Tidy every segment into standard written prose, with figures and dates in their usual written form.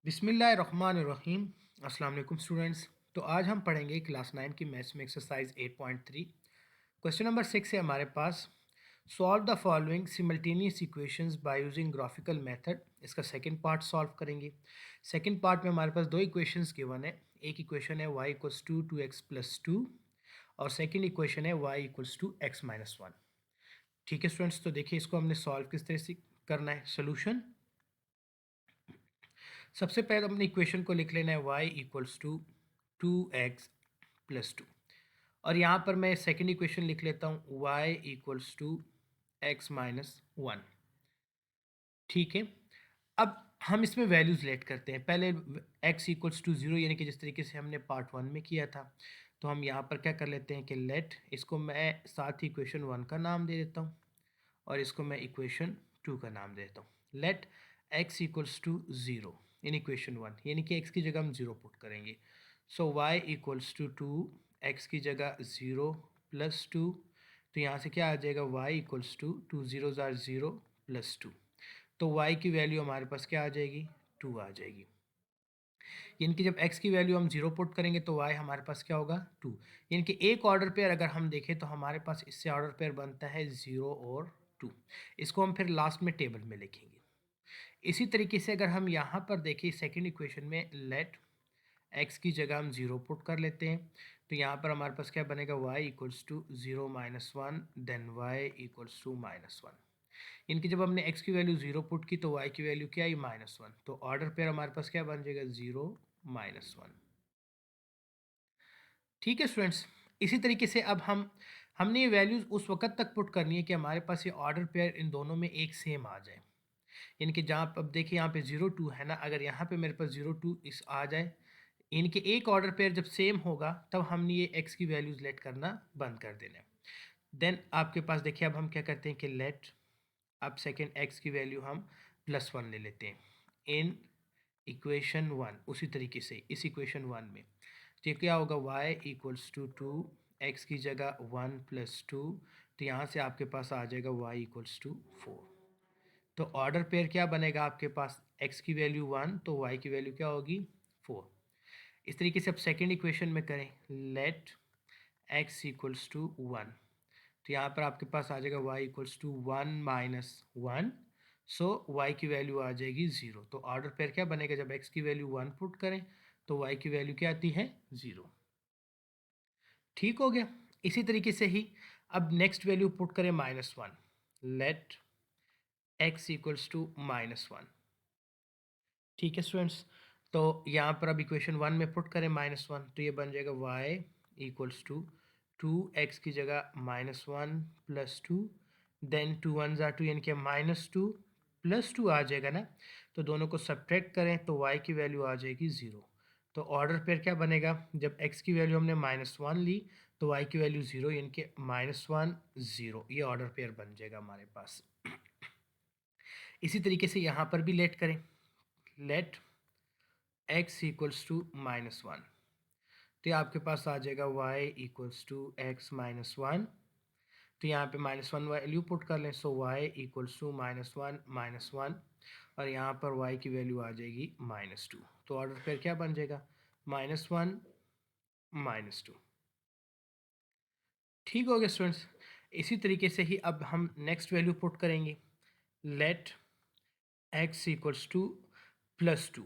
बिस्मिल्लाहिर्रहमानिर्रहीम। अस्सलाम वालेकुम स्टूडेंट्स। तो आज हम पढ़ेंगे क्लास 9 की मैथ्स में एक्सरसाइज 8.3। क्वेश्चन नंबर 6 है हमारे पास। Solve the following simultaneous equations by using graphical method. इसका सेकंड पार्ट सॉल्व करेंगे। सेकंड पार्ट में हमारे पास दो इक्वेशंस गिवन है। एक इक्वेशन है y equals to 2x plus 2 और सेकंड इक्वेशन है y equals to x minus 1। ठीक है स्टूडेंट्स, तो देखिए इसको हमने सॉल्व किस तरह से करना है। सोल्यूशन, सबसे पहले अपने इक्वेशन को लिख लेना है y equals to 2x plus 2 और यहाँ पर मैं सेकंड इक्वेशन लिख लेता हूँ y equals to x minus 1। ठीक है, अब हम इसमें वैल्यूज़ लेट करते हैं। पहले x इक्वल्स टू 0 यानी कि जिस तरीके से हमने पार्ट 1 में किया था, तो हम यहाँ पर क्या कर लेते हैं कि लेट, इसको मैं साथ ही इक्वेशन 1 का नाम दे देता हूँ और इसको मैं इक्वेशन 2 का नाम दे देता हूँ। Let x equals to 0 in equation 1 यानी कि x की जगह हम 0 पुट करेंगे। सो y इक्वल्स टू 2, x की जगह 0 प्लस 2, तो यहाँ से क्या आ जाएगा y इक्वल्स टू 2 ज़ीरो ज़ार 0 प्लस 2, तो y की वैल्यू हमारे पास क्या आ जाएगी, 2 आ जाएगी। यानी कि जब x की वैल्यू हम 0 पुट करेंगे तो y हमारे पास क्या होगा, 2। यानी कि एक ऑर्डर पेयर अगर हम देखें तो हमारे पास इससे ऑर्डर पेयर बनता है 0 और 2। इसको हम फिर लास्ट में टेबल में लिखेंगे। इसी तरीके से अगर हम यहाँ पर देखें सेकंड इक्वेशन में, लेट x की जगह हम 0 पुट कर लेते हैं, तो यहाँ पर हमारे पास क्या बनेगा, y equals to 0 minus 1 then y equals to minus 1। इनकी जब हमने x की वैल्यू 0 पुट की तो y की वैल्यू क्या आई, माइनस 1, तो ऑर्डर पेयर हमारे पास क्या बन जाएगा, 0 माइनस 1। ठीक है स्टूडेंट्स, इसी तरीके से अब हमने ये वैल्यूज़ उस वक्त तक पुट करनी है कि हमारे पास ये ऑर्डर पेयर इन दोनों में एक सेम आ जाए। यानी कि जहाँ अब देखिए यहाँ पे 0 2 है ना, अगर यहाँ पे मेरे पास 0 2 इस आ जाए, इनके एक ऑर्डर पेयर जब सेम होगा तब हमने ये x की वैल्यूज़ लेट करना बंद कर देना है। देन आपके पास देखिए अब हम क्या करते हैं कि लेट, अब सेकेंड x की वैल्यू हम +1 ले लेते हैं इन इक्वेशन 1। उसी तरीके से इस इक्वेशन 1 में तो क्या होगा, y इक्वल्स टू 2, x की जगह 1 प्लस 2, तो यहाँ से आपके पास आ जाएगा y इक्वल्स टू 4। तो ऑर्डर पेयर क्या बनेगा आपके पास, x की वैल्यू 1 तो y की वैल्यू क्या होगी, 4। इस तरीके से अब सेकेंड इक्वेशन में करें, लेट x इक्वल्स टू 1, तो यहाँ पर आपके पास आ जाएगा y equals to 1 minus 1, so y की वैल्यू आ जाएगी 0। तो ऑर्डर पेयर क्या बनेगा, जब x की वैल्यू 1 पुट करें तो y की वैल्यू क्या आती है, 0। ठीक हो गया। इसी तरीके से ही अब नेक्स्ट वैल्यू पुट करें -1, लेट x इक्वल्स टू -1। ठीक है स्टूडेंट्स, तो यहाँ पर अब इक्वेशन 1 में पुट करें -1, तो ये बन जाएगा y इक्वल्स टू 2x की जगह -1 प्लस 2, देन 2 1 ज़ा 2 यानी कि -2 प्लस 2 आ जाएगा ना, तो दोनों को सब्ट्रैक्ट करें तो y की वैल्यू आ जाएगी 0। तो ऑर्डर पेयर क्या बनेगा, जब x की वैल्यू हमने -1 ली तो y की वैल्यू 0 यानी कि -1 0, ये ऑर्डर पेयर बन जाएगा हमारे पास। इसी तरीके से यहाँ पर भी लेट करें, लेट x इक्वल्स टू -1, तो ये आपके पास आ जाएगा y equals to x minus 1, तो यहाँ पे -1 वैल्यू पुट कर लें, सो y इक्वल्स टू -1 और यहाँ पर y की वैल्यू आ जाएगी -2। तो ऑर्डर पेयर क्या बन जाएगा, -1 -2। ठीक हो गया स्टूडेंट्स। इसी तरीके से ही अब हम नेक्स्ट वैल्यू पुट करेंगे, let x equals to +2,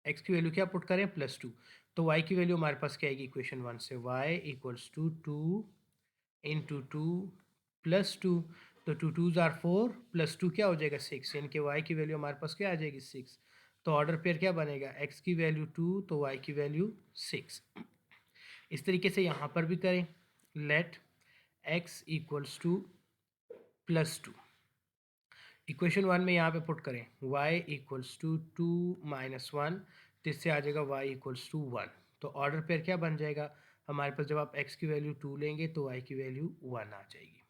x की वैल्यू क्या पुट करें, +2, तो y की वैल्यू हमारे पास क्या आएगी इक्वेशन 1 से, y equals to 2 into 2 plus 2, तो 2 2 ज़ार 4 प्लस 2 क्या हो जाएगा 6, यानी कि y की वैल्यू हमारे पास क्या आ जाएगी 6। तो ऑर्डर पेयर क्या बनेगा, x की वैल्यू 2 तो y की वैल्यू 6। इस तरीके से यहाँ पर भी करें, let x equals to +2, equation 1 में यहाँ पे पुट करें y इक्वल्स टू 2 माइनस 1, तो इससे आ जाएगा y इक्वल्स टू 1। तो ऑर्डर पेयर क्या बन जाएगा हमारे पास, जब आप x की वैल्यू 2 लेंगे तो y की वैल्यू 1 आ जाएगी।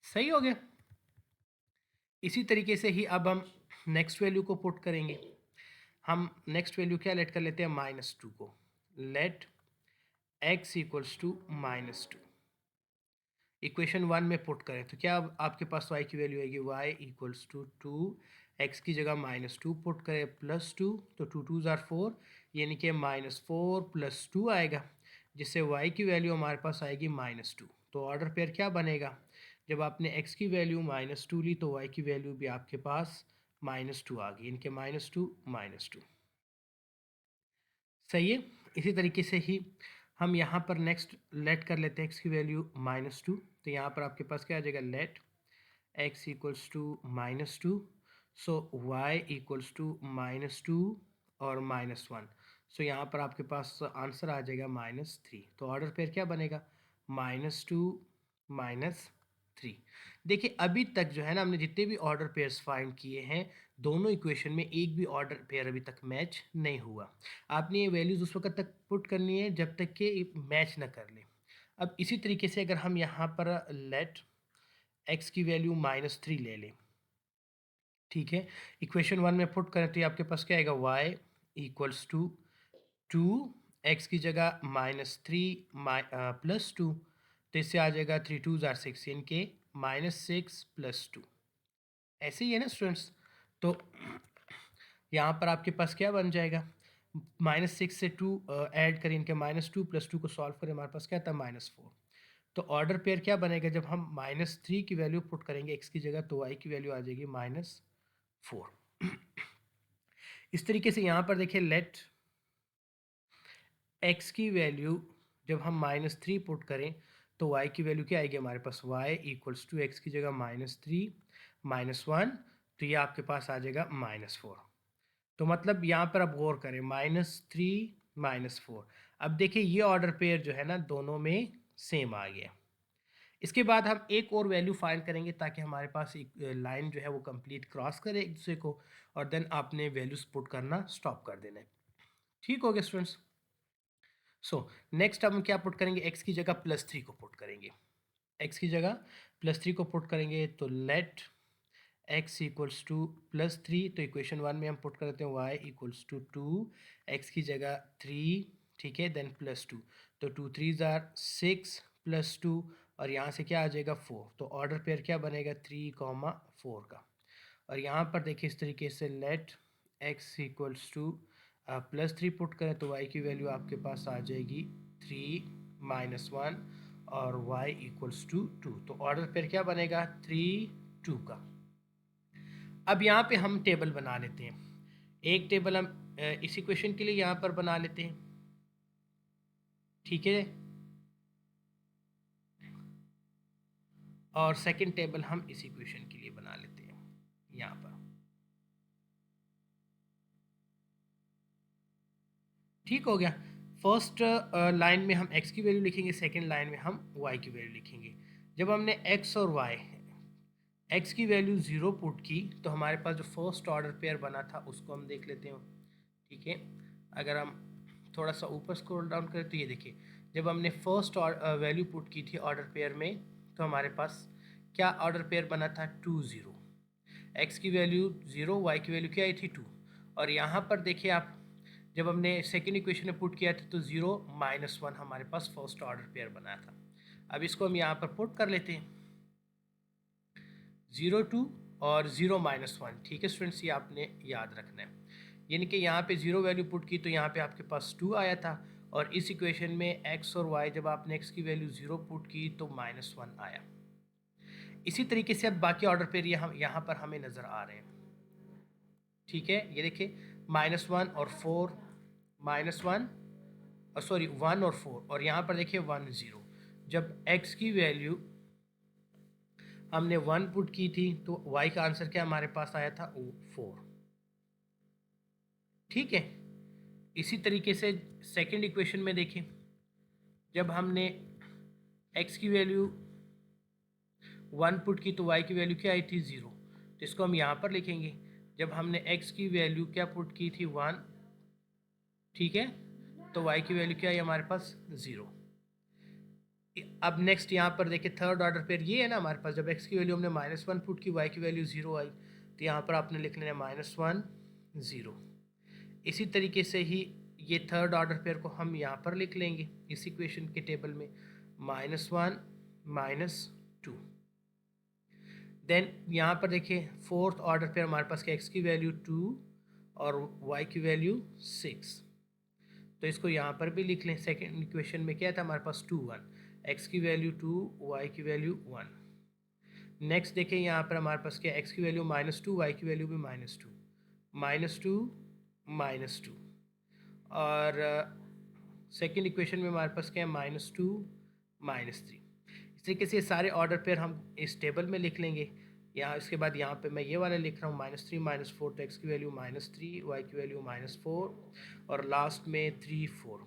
सही हो गया। इसी तरीके से ही अब हम नेक्स्ट वैल्यू को पुट करेंगे। हम नेक्स्ट वैल्यू क्या लेट कर लेते हैं, -2 को, let x equals to -2, equation 1 में पुट करें तो क्या अब आपके पास y की वैल्यू आएगी, y इक्वल्स टू 2 एक्स की जगह -2 पुट करें +2, तो 2 2 ज़ार 4, यानी कि -4 + 2 आएगा, जिससे y की वैल्यू हमारे पास आएगी -2। तो ऑर्डर पेयर क्या बनेगा? जब आपने x की वैल्यू -2 ली तो y की वैल्यू भी आपके पास -2 आ गई, इनके -2 -2। सही है। इसी तरीके से ही हम यहाँ पर नेक्स्ट लेट कर लेते हैं x की वैल्यू -2, तो यहाँ पर आपके पास क्या आ जाएगा, let x equals to -2, so y equals to -2 और -1, सो यहाँ पर आपके पास आंसर आ जाएगा -3। तो ऑर्डर पेयर क्या बनेगा, -2 -3। देखिए अभी तक जो है ना, हमने जितने भी ऑर्डर पेयर्स फाइंड किए हैं, दोनों इक्वेशन में एक भी ऑर्डर पेयर अभी तक मैच नहीं हुआ। आपने ये वैल्यूज़ उस वक्त तक पुट करनी है जब तक कि मैच ना कर ले। अब इसी तरीके से अगर हम यहाँ पर लेट x की वैल्यू -3 ले लें, ठीक है, इक्वेशन 1 में पुट करें तो ये आपके पास क्या आएगा, y इक्वल्स टू 2, x की जगह -3 +2, तो इससे आ जाएगा 3 2 ज़ार 6, यानी कि -6 + 2। ऐसे ही है ना स्टूडेंट्स। तो यहाँ पर आपके पास क्या बन जाएगा, -6 से 2 ऐड करें, इनके -2 + 2 को सॉल्व करें, हमारे पास क्या आता है, -4। तो ऑर्डर पेयर क्या बनेगा, जब हम -3 की वैल्यू पुट करेंगे x की जगह तो y की वैल्यू आ जाएगी -4। इस तरीके से यहाँ पर देखिए लेट x की वैल्यू जब हम -3 पुट करें तो y की वैल्यू क्या आएगी हमारे पास, y इक्वल्स टू x की जगह -3 -1, तो ये आपके पास आ जाएगा -4। तो मतलब यहाँ पर आप गौर करें, -3 -4। अब देखिए ये ऑर्डर पेयर जो है ना, दोनों में सेम आ गया। इसके बाद हम एक और वैल्यू फाइंड करेंगे ताकि हमारे पास एक लाइन जो है वो कंप्लीट क्रॉस करे एक दूसरे को, और देन आपने वैल्यूज पुट करना स्टॉप कर देना है। ठीक हो गया स्टूडेंट्स। सो नेक्स्ट हम क्या पुट करेंगे, x की जगह +3 को पुट करेंगे। x की जगह +3 को पुट करेंगे तो लेट x इक्वल्स टू +3, तो इक्वेशन 1 में हम पुट करते हैं y इक्वल्स टू 2, x की जगह 3, ठीक है, देन +2, तो 2 3 ज़ार 6 +2, और यहाँ से क्या आ जाएगा 4। तो ऑर्डर पेयर क्या बनेगा, 3, 4 का। और यहाँ पर देखिए इस तरीके से let x equals to +3 put करें तो y की वैल्यू आपके पास आ जाएगी 3 -1 और y इक्वल्स टू 2। तो ऑर्डर पेयर क्या बनेगा, 3 2 का। अब यहाँ पे हम टेबल बना लेते हैं। एक टेबल हम इस इक्वेशन के लिए यहाँ पर बना लेते हैं, ठीक है, और सेकंड टेबल हम इस इक्वेशन के लिए बना लेते हैं यहाँ पर। ठीक हो गया। फर्स्ट लाइन में हम x की वैल्यू लिखेंगे, सेकंड लाइन में हम y की वैल्यू लिखेंगे। जब हमने x और y, x की वैल्यू 0 पुट की तो हमारे पास जो फर्स्ट ऑर्डर पेयर बना था उसको हम देख लेते हैं, ठीक है। अगर हम थोड़ा सा ऊपर स्क्रॉल डाउन करें तो ये देखिए, जब हमने फर्स्ट वैल्यू पुट की थी ऑर्डर पेयर में तो हमारे पास क्या ऑर्डर पेयर बना था, 2 0। x की वैल्यू 0, y की वैल्यू क्या आई थी 2। और यहाँ पर देखिए आप, जब हमने सेकेंड इक्वेशन में पुट किया था तो 0 -1 हमारे पास फर्स्ट ऑर्डर पेयर बना था। अब इसको हम यहाँ पर पुट कर लेते हैं, 0 2 और 0 -1, ठीक है स्टूडेंट्स, ये आपने याद रखना है। यानी कि यहाँ पे 0 वैल्यू पुट की तो यहाँ पे आपके पास 2 आया था, और इस इक्वेशन में x और y जब आपने x की वैल्यू 0 पुट की तो -1 आया। इसी तरीके से अब बाकी ऑर्डर पेयर यहाँ पर हमें नज़र आ रहे हैं, ठीक है। ये देखिए -1 और 4, -1 और सॉरी 1 और 4, और यहाँ पर देखिए 1 0। जब x की वैल्यू हमने 1 पुट की थी तो y का आंसर क्या हमारे पास आया था, 4, ठीक है। इसी तरीके से सेकंड इक्वेशन में देखें, जब हमने x की वैल्यू 1 पुट की तो y की वैल्यू क्या आई थी, 0, तो इसको हम यहाँ पर लिखेंगे। जब हमने x की वैल्यू क्या पुट की थी, 1, ठीक है, तो y की वैल्यू क्या आई हमारे पास, 0। अब नेक्स्ट यहाँ पर देखिए थर्ड ऑर्डर पेयर ये है ना हमारे पास, जब x की वैल्यू हमने -1 पुट की, y की वैल्यू 0 आई, तो यहाँ पर आपने लिख लेना -1 0। इसी तरीके से ही ये थर्ड ऑर्डर पेयर को हम यहाँ पर लिख लेंगे इस इक्वेशन के टेबल में, -1 -2। देन यहाँ पर देखिए फोर्थ ऑर्डर पे हमारे पास क्या, एक्स की वैल्यू 2 और वाई की वैल्यू 6, तो इसको यहाँ पर भी लिख लें। सेकेंड इक्वेशन में क्या था हमारे पास 2 1, एक्स की वैल्यू 2, वाई की वैल्यू 1। नेक्स्ट देखें यहाँ पर हमारे पास क्या, एक्स की वैल्यू -2, वाई की वैल्यू भी -2, -2 -2। और सेकेंड इक्वेशन में हमारे पास क्या है, -2 -3। इस तरीके से ये सारे ऑर्डर पेयर हम इस टेबल में लिख लेंगे। यहाँ इसके बाद यहाँ पे मैं ये वाला लिख रहा हूँ -3 -4, तो एक्स की वैल्यू -3, वाई की वैल्यू -4 और लास्ट में 3 4।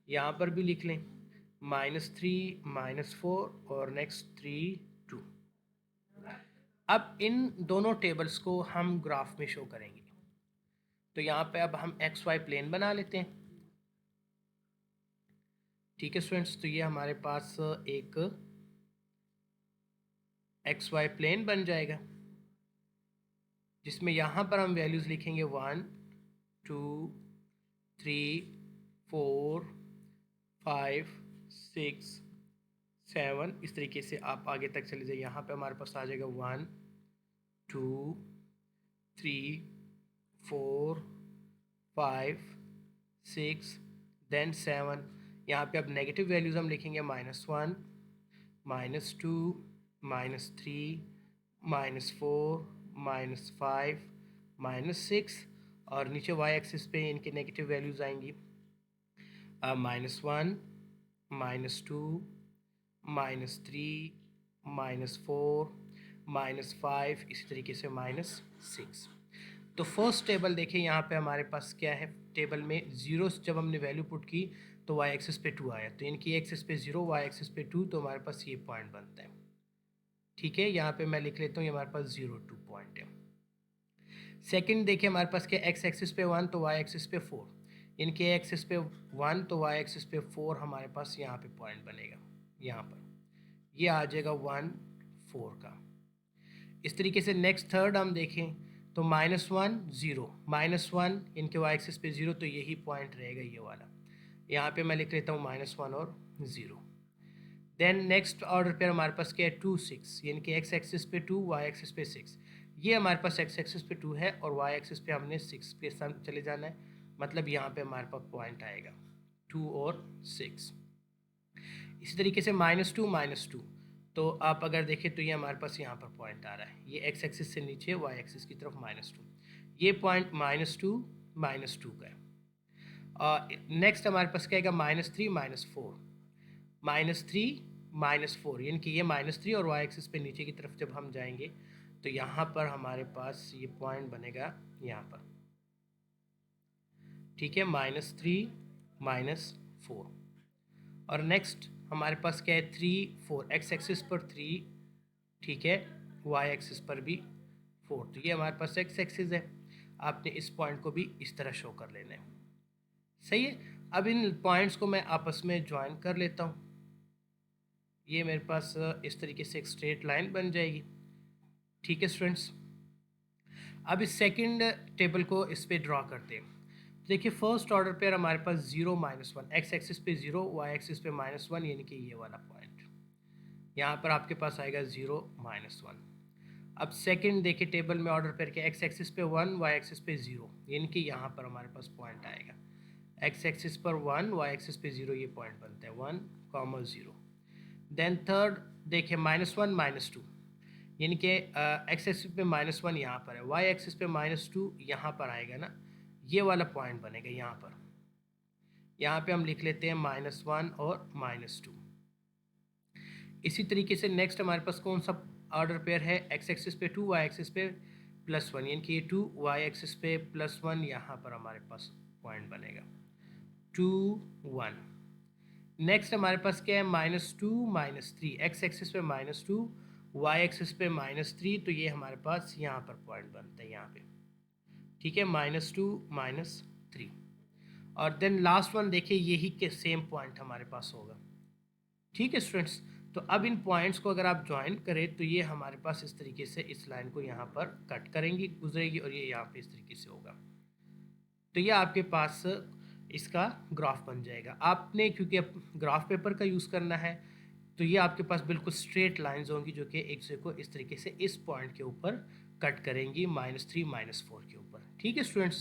यहाँ पर भी लिख लें -3 -4 और नेक्स्ट 3 2। अब इन दोनों टेबल्स को हम ग्राफ में शो करेंगे। तो यहाँ पे अब हम एक्स वाई प्लेन बना लेते हैं। ठीक है स्टूडेंट्स, तो ये हमारे पास एक एक्स वाई प्लेन बन जाएगा, जिसमें यहाँ पर हम वैल्यूज़ लिखेंगे 1 2 3 4 5 6 7। इस तरीके से आप आगे तक चले जाइए। यहाँ पे हमारे पास आ जाएगा 1 2 3 4 5 6 देन 7। यहाँ पे अब नेगेटिव वैल्यूज़ हम लिखेंगे -1 -2 -3 -4 -5 -6 और नीचे वाई एक्सिस पे इनके नेगेटिव वैल्यूज़ आएंगी -1 -2 -3 -4 -5, इसी तरीके से -6। तो फर्स्ट टेबल देखिए, यहाँ पे हमारे पास क्या है, टेबल में जीरो जब हमने वैल्यू पुट की तो वाई एक्सिस पे 2 आया, तो इनकी एक्सिस पे 0, वाई एक्सिस पे 2, तो हमारे पास ये पॉइंट बनता है। ठीक है, यहाँ पे मैं लिख लेता हूँ, ये हमारे पास 0 2 पॉइंट है। सेकंड देखिए हमारे पास क्या, एक्स एक्सिस पे 1 तो वाई एक्सिस पे 4, इनके एक्सिस पे 1 तो वाई एक्सिस पे 4, हमारे पास यहाँ पे पॉइंट बनेगा। यहाँ पर ये आ जाएगा 1 4 का। इस तरीके से नेक्स्ट थर्ड हम देखें तो -1 0, -1 इनके वाई एक्सिस पे 0, तो यही पॉइंट रहेगा ये वाला। यहाँ पे मैं लिख लेता हूँ -1 और 0। देन नेक्स्ट ऑर्डर पे हमारे पास क्या है, 2 6, यानी कि एक्स एक्सिस पे 2, वाई एक्सिस पे 6। ये हमारे पास एक्स एक्सिस पे 2 है और वाई एक्सिस पे हमने 6 के साथ चले जाना है, मतलब यहाँ पे हमारे पास पॉइंट आएगा 2 और 6। इसी तरीके से -2 तो आप अगर देखें तो ये हमारे पास यहाँ पर पॉइंट आ रहा है, ये एक्स एक्सिस से नीचे वाई एक्सिस की तरफ -2, ये पॉइंट -2 का है। नेक्स्ट हमारे पास क्या आएगा, -3 -4, -3 -4, यानी कि ये -3 और वाई एक्सिस पे नीचे की तरफ जब हम जाएंगे तो यहाँ पर हमारे पास ये पॉइंट बनेगा यहाँ पर। ठीक है, -3 -4 और नेक्स्ट हमारे पास क्या है, 3 4, एक्स एक्सिस पर 3, ठीक है, वाई एक्सिस पर भी 4, तो ये हमारे पास एक्स एक्सिस है। आपने इस पॉइंट को भी इस तरह शो कर लेना है। सही है, अब इन पॉइंट्स को मैं आपस में ज्वाइन कर लेता हूँ। ये मेरे पास इस तरीके से एक स्ट्रेट लाइन बन जाएगी। ठीक है स्टूडेंट्स, अब इस सेकंड टेबल को इस पे ड्रॉ करते हैं। देखिए फर्स्ट ऑर्डर पे हमारे पास 0 -1, एक्स एक्सिस पे 0, वाई एक्सिस पे -1, यानी कि ये वाला पॉइंट यहाँ पर आपके पास आएगा 0 -1। अब सेकंड देखिए टेबल में ऑर्डर पेयर के एक्स एक्सिस पे 1, वाई एक्सिस पे 0, यानी कि यहाँ पर हमारे पास पॉइंट आएगा एक्स एक्सिस पर 1, वाई एक्सिस पे 0, ये पॉइंट बनता है 1, 0। देन थर्ड देखिए -1 -2, यानी कि एक्स एक्सिस पे -1 यहाँ पर है, वाई एक्सिस पे -2 यहाँ पर आएगा ना, ये वाला पॉइंट बनेगा यहाँ पर। यहाँ पे हम लिख लेते हैं -1 और -2। इसी तरीके से नेक्स्ट हमारे पास कौन सा ऑर्डर पेयर है, एक्स एक्सिस पे 2, वाई एक्सिस पे +1, यानी कि ये 2, वाई एक्सिस पे +1, यहाँ पर हमारे पास पॉइंट बनेगा 2 1। नेक्स्ट हमारे पास क्या है, -2 -3, एक्स एक्सिस पे -2, वाई एक्सिस पे -3, तो ये हमारे पास यहाँ पर पॉइंट बनता है यहाँ पे। ठीक है, -2 -3 और देन लास्ट वन देखिए यही के सेम पॉइंट हमारे पास होगा। ठीक है स्टूडेंट्स, तो अब इन पॉइंट्स को अगर आप ज्वाइन करें तो ये हमारे पास इस तरीके से इस लाइन को यहाँ पर कट करेंगी, गुजरेगी और ये यहाँ पे इस तरीके से होगा। तो ये आपके पास इसका ग्राफ बन जाएगा। आपने क्योंकि अब ग्राफ पेपर का यूज़ करना है, तो ये आपके पास बिल्कुल स्ट्रेट लाइंस होंगी जो कि एक दूसरे को इस तरीके से इस पॉइंट के ऊपर कट करेंगी -3 -4 के ऊपर। ठीक है स्टूडेंट्स।